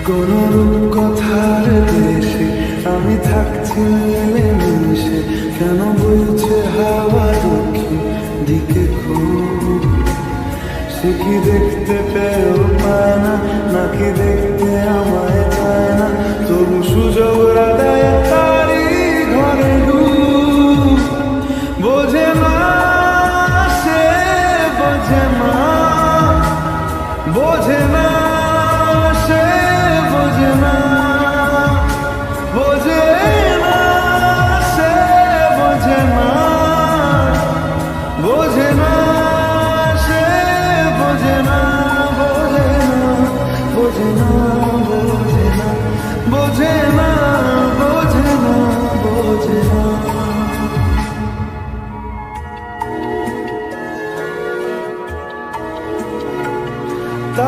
কোন রূপকথার দেশে আমি থাকছি মিলেমিশে, কেন বইছে হাওয়া দক্ষিণ দিকে খুব? সে কি দেখতে পেয়েও পায় না, নাকি দেখতে আমায় চায় না? তবু সুযোগরা দেয় তারি ঘরে ঢুক। বোঝে না সে, বোঝে না, বোঝে না সে, বোঝে না, বোঝে না সে, বোঝে না, বোঝে না সে, বোঝে না, বোঝে না, বোঝে না।